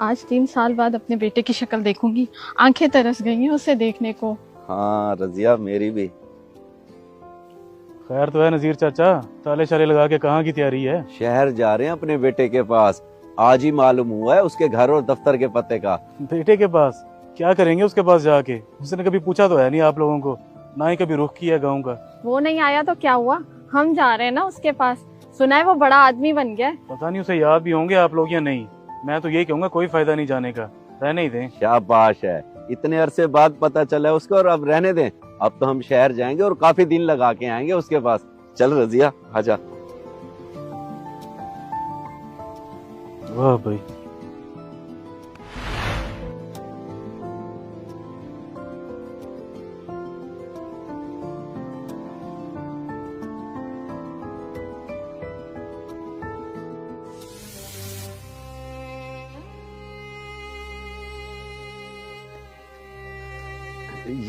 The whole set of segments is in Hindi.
आज 3 साल बाद अपने बेटे की शक्ल देखूंगी। आंखें तरस गई हैं उसे देखने को। हाँ रजिया, मेरी भी। खैर तो है नजीर चाचा, ताले शाले लगा के कहाँ की तैयारी है? शहर जा रहे हैं अपने बेटे के पास। आज ही मालूम हुआ है उसके घर और दफ्तर के पते का। बेटे के पास? क्या करेंगे उसके पास जाके? उसने कभी पूछा तो है नहीं आप लोगों को, ना ही कभी रुख किया गाँव का। वो नहीं आया तो क्या हुआ, हम जा रहे हैं ना उसके पास। सुना है वो बड़ा आदमी बन गया है। पता नहीं उसे याद भी होंगे आप लोग या नहीं। मैं तो यही कहूँगा कोई फायदा नहीं जाने का, रहने ही दें। शाबाश है, इतने अरसे बाद पता चला है उसको और अब रहने दें। अब तो हम शहर जाएंगे और काफी दिन लगा के आएंगे उसके पास। चल रजिया आजा। वाह भाई।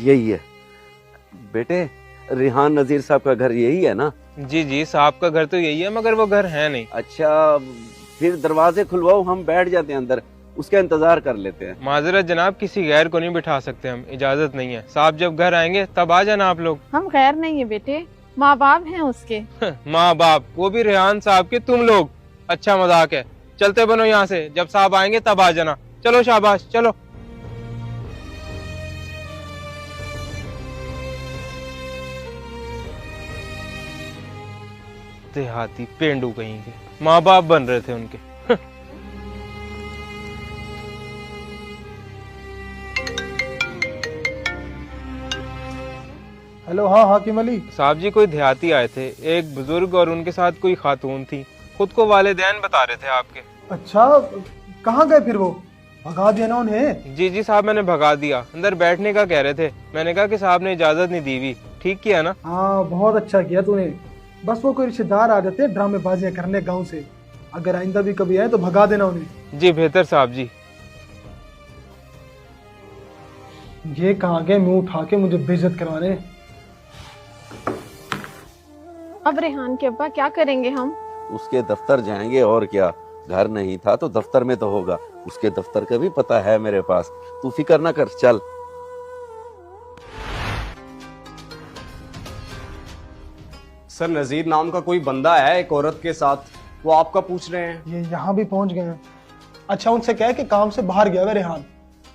यही है बेटे, रिहान नजीर साहब का घर यही है ना? जी जी, साहब का घर तो यही है, मगर वो घर है नहीं। अच्छा, फिर दरवाजे खुलवाओ, हम बैठ जाते हैं अंदर, उसका इंतजार कर लेते हैं। माजरत जनाब, किसी गैर को नहीं बिठा सकते हम, इजाजत नहीं है। साहब जब घर आएंगे तब आ जाना आप लोग। हम गैर नहीं है बेटे, माँ बाप हैं उसके। माँ बाप, वो भी रेहान साहब के तुम लोग। अच्छा मजाक है, चलते बनो यहाँ से। जब साहब आएंगे तब आ जाना। चलो शाबाश, चलो। देहाती पेंडू कहीं के, माँ बाप बन रहे थे उनके। हेलो। हाँ हाकिम अली। साहब जी, कोई देहाती आए थे, एक बुजुर्ग और उनके साथ कोई खातून थी। खुद को वालिदैन बता रहे थे आपके। अच्छा, कहाँ गए फिर वो? भगा दिया ना उन्हें? जी जी साहब, मैंने भगा दिया। अंदर बैठने का कह रहे थे, मैंने कहा कि साहब ने इजाजत नहीं दी हुई। ठीक किया ना? हाँ बहुत अच्छा किया तूने। बस वो कोई रिश्तेदार आ जाते हैं ड्रामेबाजियां करने गांव से। अगर आइंदा भी कभी आए तो भगा देना उन्हें। जी बेहतर साहब जी। ये कहाँ गए मुंह उठा के मुझे बेइज्जत करवाने। अब रेहान के अब्बा क्या करेंगे हम? उसके दफ्तर जाएंगे और क्या। घर नहीं था तो दफ्तर में तो होगा। उसके दफ्तर का भी पता है मेरे पास, तू फिक्र ना कर, चल। सर, नजीर नाम का कोई बंदा है एक औरत के साथ, वो आपका पूछ रहे हैं। ये यहाँ भी पहुंच गए हैं। अच्छा, उनसे कह कि काम से बाहर गया है रेहान,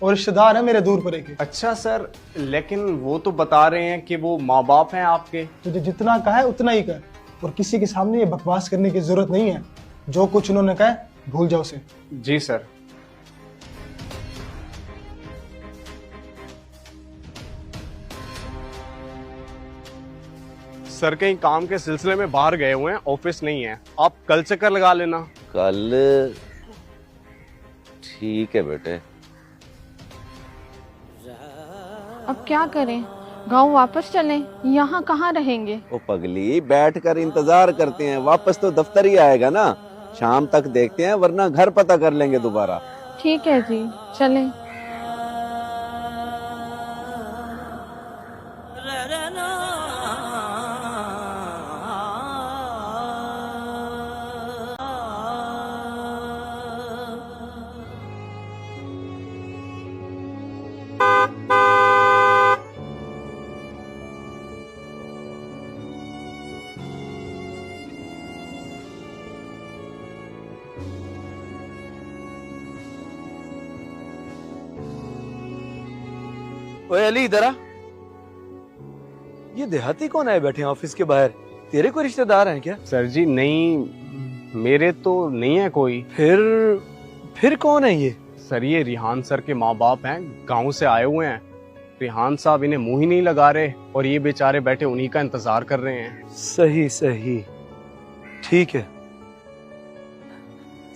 और रिश्तेदार है मेरे दूर परे के। अच्छा सर, लेकिन वो तो बता रहे हैं कि वो माँ बाप हैं आपके। तुझे जितना कहा है उतना ही कर, और किसी के सामने ये बकवास करने की जरूरत नहीं है। जो कुछ उन्होंने कहा है भूल जाओ उसे। जी सर। सर कहीं काम के सिलसिले में बाहर गए हुए हैं, ऑफिस नहीं है। आप कल चक्कर लगा लेना। कल? ठीक है बेटे। अब क्या करें, गांव वापस चलें? यहाँ कहाँ रहेंगे? ओ पगली, बैठ कर इंतजार करते हैं, वापस तो दफ्तर ही आएगा ना। शाम तक देखते हैं, वरना घर पता कर लेंगे दोबारा। ठीक है जी, चलें। ओए अली, इधर आ। ये देहाती कौन आए बैठे हैं ऑफिस के बाहर? तेरे कोई रिश्तेदार हैं क्या? सर जी नहीं, मेरे तो नहीं है कोई। फिर कौन है ये? सर ये रिहान सर के माँ बाप हैं, गांव से आए हुए हैं। रिहान साहब इन्हें मुंह ही नहीं लगा रहे, और ये बेचारे बैठे उन्हीं का इंतजार कर रहे हैं। सही सही, ठीक है।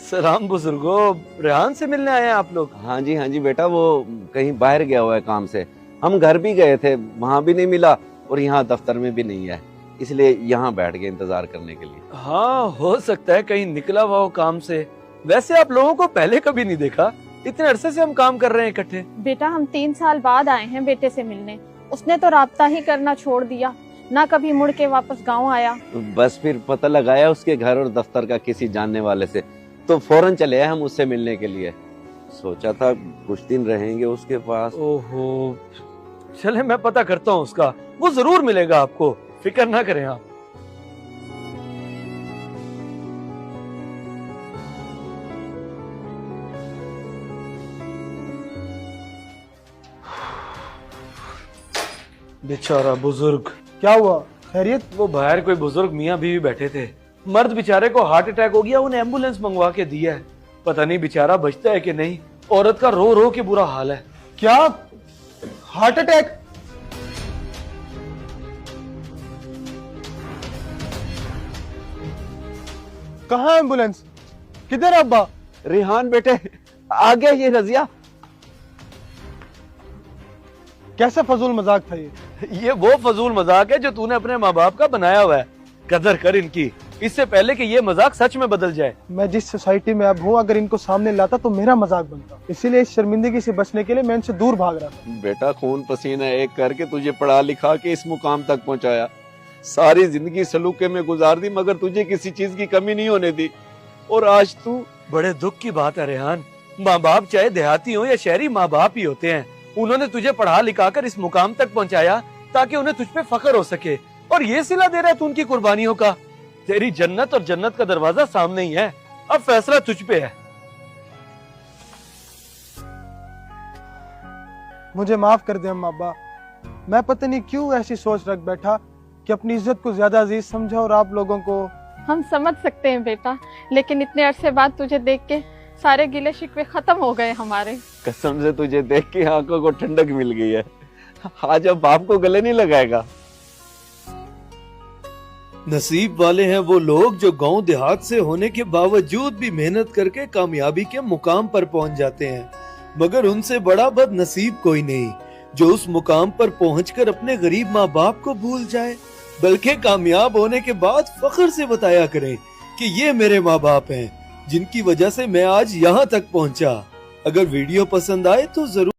सलाम बुजुर्गो, रेहान से मिलने आए हैं आप लोग? हाँ जी बेटा, वो कहीं बाहर गया हुआ है काम से। हम घर भी गए थे, वहाँ भी नहीं मिला, और यहाँ दफ्तर में भी नहीं है, इसलिए यहाँ बैठ गए इंतजार करने के लिए। हाँ, हो सकता है कहीं निकला हुआ हो काम से। वैसे आप लोगों को पहले कभी नहीं देखा, इतने अरसे से हम काम कर रहे हैं इकट्ठे। बेटा, हम 3 साल बाद आए हैं बेटे से मिलने। उसने तो राब्ता ही करना छोड़ दिया, ना कभी मुड़ के वापस गाँव आया। बस फिर पता लगाया उसके घर और दफ्तर का किसी जानने वाले से, तो फौरन चले आए हम उससे मिलने के लिए। सोचा था कुछ दिन रहेंगे उसके पास। ओहो, चले मैं पता करता हूँ उसका, वो जरूर मिलेगा आपको, फिक्र ना करें आप। बेचारा बुजुर्ग। क्या हुआ, खैरियत? वो बाहर कोई बुजुर्ग मियाँ बीवी बैठे थे, मर्द बेचारे को हार्ट अटैक हो गया, उन्हें एम्बुलेंस मंगवा के दिया है, पता नहीं बेचारा बचता है कि नहीं। औरत का रो रो के बुरा हाल है। क्या, हार्ट अटैक? कहाँ एम्बुलेंस? किधर अब्बा? रेहान बेटे, आ गया ये रजिया। कैसा फजूल मजाक था ये वो फजूल मजाक है जो तूने अपने माँ बाप का बनाया हुआ है, कदर कर इनकी, इससे पहले कि ये मजाक सच में बदल जाए। मैं जिस सोसाइटी में अब हूँ, अगर इनको सामने लाता तो मेरा मजाक बनता, इसीलिए इस शर्मिंदगी से बचने के लिए मैं इनसे दूर भाग रहा था। बेटा, खून पसीना एक करके तुझे पढ़ा लिखा के इस मुकाम तक पहुंचाया, सारी जिंदगी सलूके में गुजार दी, मगर तुझे किसी चीज की कमी नहीं होने दी, और आज तू। बड़े दुख की बात है रेहान, माँ बाप चाहे देहाती हो या शहरी, माँ बाप ही होते हैं। उन्होंने तुझे पढ़ा लिखा कर इस मुकाम तक पहुंचाया ताकि उन्हें तुझ पे फख्र हो सके, और ये सिला दे रहा है तू उनकी कुर्बानियों का। तेरी जन्नत और जन्नत का दरवाजा सामने ही है, अब फैसला तुझ पे है। मुझे माफ कर दे अम्मा अब्बा, मैं पता नहीं क्यों ऐसी सोच रख बैठा कि अपनी इज्जत को ज्यादा अजीज समझा, और आप लोगों को। हम समझ सकते हैं बेटा, लेकिन इतने अरसे बाद तुझे देख के सारे गिले शिकवे खत्म हो गए हमारे। कसम से तुझे देख के आंखों को ठंडक मिल गई है। आज अब बाप को गले नहीं लगाएगा। नसीब वाले हैं वो लोग जो गांव देहात से होने के बावजूद भी मेहनत करके कामयाबी के मुकाम पर पहुंच जाते हैं, मगर उनसे बड़ा बदनसीब कोई नहीं जो उस मुकाम पर पहुंचकर अपने गरीब माँ बाप को भूल जाए, बल्कि कामयाब होने के बाद फख्र से बताया करें कि ये मेरे माँ बाप हैं जिनकी वजह से मैं आज यहाँ तक पहुँचा। अगर वीडियो पसंद आए तो जरूर